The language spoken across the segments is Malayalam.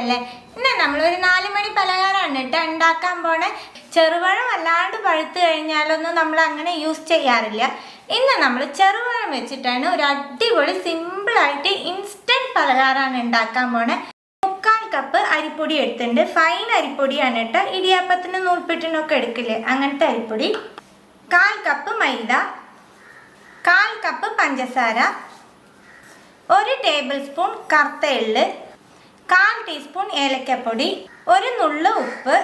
സുഖല്ലേ? ഇന്ന് നമ്മളൊരു 4 മണി പലഹാരമാണ് കേട്ടോ ഉണ്ടാക്കാൻ പോണേ. ചെറുപഴം അല്ലാണ്ട് പഴുത്ത് കഴിഞ്ഞാലൊന്നും നമ്മൾ അങ്ങനെ യൂസ് ചെയ്യാറില്ല. ഇന്ന് നമ്മൾ ചെറുപഴം വെച്ചിട്ടാണ് ഒരു അടിപൊളി സിമ്പിളായിട്ട് ഇൻസ്റ്റൻറ്റ് പലഹാരമാണ് ഉണ്ടാക്കാൻ പോണേ. 3/4 കപ്പ് അരിപ്പൊടി എടുത്തിട്ടുണ്ട്. ഫൈൻ അരിപ്പൊടിയാണ് കേട്ടോ. ഇടിയപ്പത്തിന് നൂൽപ്പെട്ടിനൊക്കെ എടുക്കില്ലേ, അങ്ങനത്തെ അരിപ്പൊടി. 1/4 കപ്പ് മൈദ, 1/4 കപ്പ് പഞ്ചസാര, 1 ടേബിൾ സ്പൂൺ കറുത്ത എള്ള്, 1/4 ടീസ്പൂൺ ഏലക്കപ്പൊടി, 1 നുള്ളു ഉപ്പ്,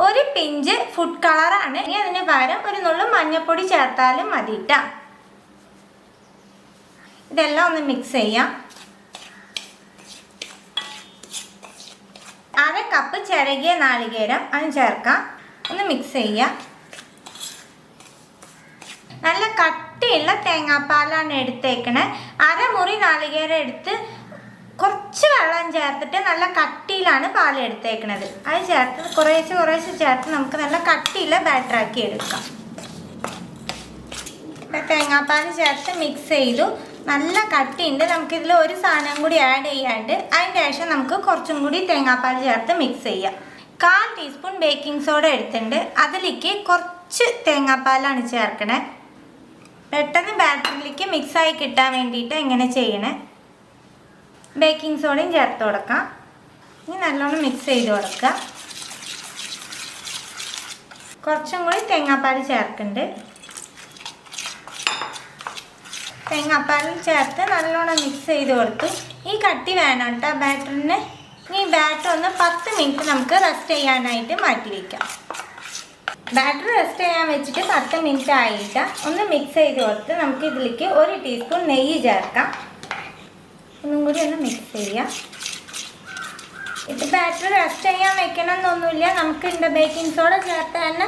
1 പിഞ്ച് ഫുഡ് കളറാണ്. ഇനി അതിന് പകരം 1 നുള്ളു മഞ്ഞൾപ്പൊടി ചേർത്താലും മതി ട്ടാ. ഇതെല്ലാം ഒന്ന് മിക്സ് ചെയ്യാം. 1/2 കപ്പ് ചിരകിയ നാളികേരം അത് ചേർക്കാം. ഒന്ന് മിക്സ് ചെയ്യാം. നല്ല കട്ടിയുള്ള തേങ്ങാപ്പാലാണ് എടുത്തേക്കണേ. 1/2 മുറി നാളികേരം എടുത്ത് കുറച്ച് വെള്ളം ചേർത്തിട്ട് നല്ല കട്ടിയിലാണ് പാൽ എടുത്തേക്കണത്. അത് ചേർത്ത് കുറേശ്ശെ ചേർത്ത് നമുക്ക് നല്ല കട്ടിയുള്ള ബാറ്ററാക്കി എടുക്കാം. തേങ്ങാപ്പാൽ ചേർത്ത് മിക്സ് ചെയ്തു. നല്ല കട്ടിയുണ്ട്. നമുക്കിതിൽ ഒരു സാധനം കൂടി ആഡ് ചെയ്യാണ്ട് അതിന് ശേഷം നമുക്ക് കുറച്ചും കൂടി തേങ്ങാപ്പാൽ ചേർത്ത് മിക്സ് ചെയ്യാം. 1/4 ടീസ്പൂൺ ബേക്കിംഗ് സോഡ എടുത്തിട്ടുണ്ട്. അതിലേക്ക് കുറച്ച് തേങ്ങാപ്പാലാണ് ചേർക്കണേ. പെട്ടെന്ന് ബാറ്ററിലേക്ക് മിക്സായി കിട്ടാൻ വേണ്ടിയിട്ട് എങ്ങനെ ചെയ്യണേ. ബേക്കിംഗ് സോഡയും ചേർത്ത് കൊടുക്കാം. ഇനി നല്ലോണം മിക്സ് ചെയ്ത് കൊടുക്കുക. കുറച്ചും കൂടി തേങ്ങാപ്പാൽ ചേർക്കുന്നുണ്ട്. തേങ്ങാപ്പാൽ ചേർത്ത് നല്ലോണം മിക്സ് ചെയ്ത് കൊടുത്തു. ഈ കട്ടി വേണം കേട്ടോ ബാറ്ററിന്. ഈ ബാറ്റർ ഒന്ന് 10 മിനിറ്റ് നമുക്ക് റെസ്റ്റ് ചെയ്യാനായിട്ട് മാറ്റി വയ്ക്കാം. ബാറ്റർ റെസ്റ്റ് ചെയ്യാൻ വെച്ചിട്ട് 10 മിനിറ്റ് ആയിട്ട് ഒന്ന് മിക്സ് ചെയ്ത് കൊടുത്ത് നമുക്ക് ഇതിലേക്ക് 1 ടീസ്പൂൺ നെയ്യ് ചേർക്കാം. ഒന്നും കൂടി ഒന്ന് മിക്സ് ചെയ്യാം. ഇത് ബാറ്റർ റെസ്റ്റ് ചെയ്യാൻ വെക്കണം എന്നൊന്നുമില്ല. നമുക്ക് ബേക്കിംഗ് സോഡ ചേർത്ത് തന്നെ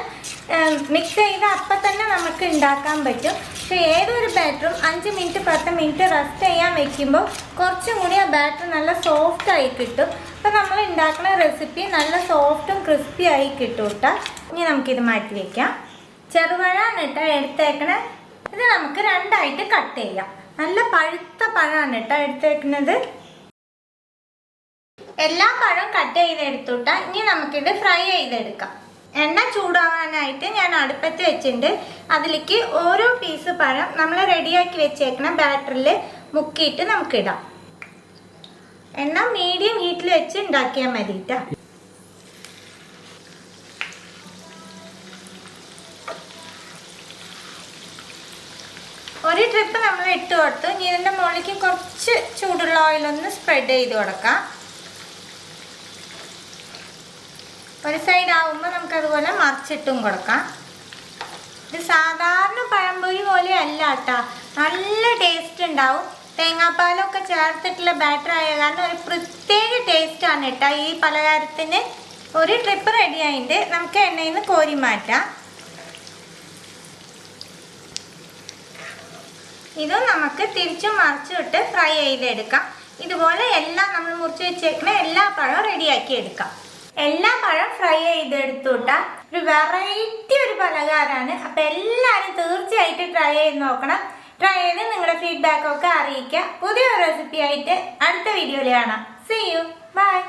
മിക്സ് ചെയ്ത് അപ്പം തന്നെ നമുക്ക് ഉണ്ടാക്കാൻ പറ്റും. പക്ഷേ ഏതൊരു ബാറ്ററും 5 മിനിറ്റ് 10 മിനിറ്റ് റെസ്റ്റ് ചെയ്യാൻ വെക്കുമ്പോൾ കുറച്ചും കൂടി ആ ബാറ്റർ നല്ല സോഫ്റ്റായി കിട്ടും. അപ്പോൾ നമ്മൾ ഉണ്ടാക്കുന്ന റെസിപ്പി നല്ല സോഫ്റ്റും ക്രിസ്പി ആയി കിട്ടും കേട്ടോ. ഇനി നമുക്കിത് മാറ്റി വയ്ക്കാം. ചെറുപഴമാണ് കേട്ടോ എടുത്തേക്കണേ. ഇത് നമുക്ക് 2ആയിട്ട് കട്ട് ചെയ്യാം. നല്ല പഴുത്ത പഴമാണ് കേട്ടോ എടുത്തേക്കുന്നത്. എല്ലാ പഴവും കട്ട് ചെയ്തെടുത്തുട്ടാ. ഇനി നമുക്കിത് ഫ്രൈ ചെയ്തെടുക്കാം. എണ്ണ ചൂടാവാനായിട്ട് ഞാൻ അടുപ്പത്ത് വെച്ചിട്ടുണ്ട്. അതിലേക്ക് ഓരോ പീസ് പഴം നമ്മൾ റെഡിയാക്കി വെച്ചേക്കണ ബാറ്ററിൽ മുക്കിയിട്ട് നമുക്കിടാം. എണ്ണ മീഡിയം ഹീറ്റിൽ വെച്ച് ഉണ്ടാക്കിയാൽ മതി ട്ടാ. ഒരു ട്രിപ്പ് നമ്മൾ ഇട്ട് കൊടുത്തു. ഇനി ഇതിൻ്റെ മുകളിലേക്ക് കുറച്ച് ചൂടുള്ള ഓയിലൊന്ന് സ്പ്രെഡ് ചെയ്ത് കൊടുക്കാം. ഒരു സൈഡ് ആവുമ്പോൾ നമുക്കതുപോലെ മറിച്ചിട്ടും കൊടുക്കാം. ഇത് സാധാരണ പഴംപൊരി പോലെ അല്ല കേട്ടോ. നല്ല ടേസ്റ്റ് ഉണ്ടാവും. തേങ്ങാപ്പാലൊക്കെ ചേർത്തിട്ടുള്ള ബാറ്റർ ആയ കാരണം ഒരു പ്രത്യേക ടേസ്റ്റാണ് കേട്ടോ ഈ പലഹാരത്തിന്. ഒരു ട്രിപ്പ് റെഡി ആയിട്ട് നമുക്ക് എണ്ണയിൽ നിന്ന് കോരി മാറ്റാം. ഇതും നമുക്ക് തിരിച്ചും മറിച്ചും ഇട്ട് ഫ്രൈ ചെയ്തെടുക്കാം. ഇതുപോലെ എല്ലാം നമ്മൾ മുറിച്ച് വെച്ചേക്കുന്ന എല്ലാ പഴവും റെഡിയാക്കി എടുക്കാം. എല്ലാ പഴം ഫ്രൈ ചെയ്തെടുത്തുട്ടാ. ഒരു വെറൈറ്റി ഒരു പലഹാരമാണ്. അപ്പം എല്ലാവരും തീർച്ചയായിട്ടും ട്രൈ ചെയ്ത് നോക്കണം. ട്രൈ ചെയ്ത് നിങ്ങളുടെ ഫീഡ്ബാക്കൊക്കെ അറിയിക്കുക. പുതിയൊരു റെസിപ്പി ആയിട്ട് അടുത്ത വീഡിയോയിൽ കാണാം. See you. Bye.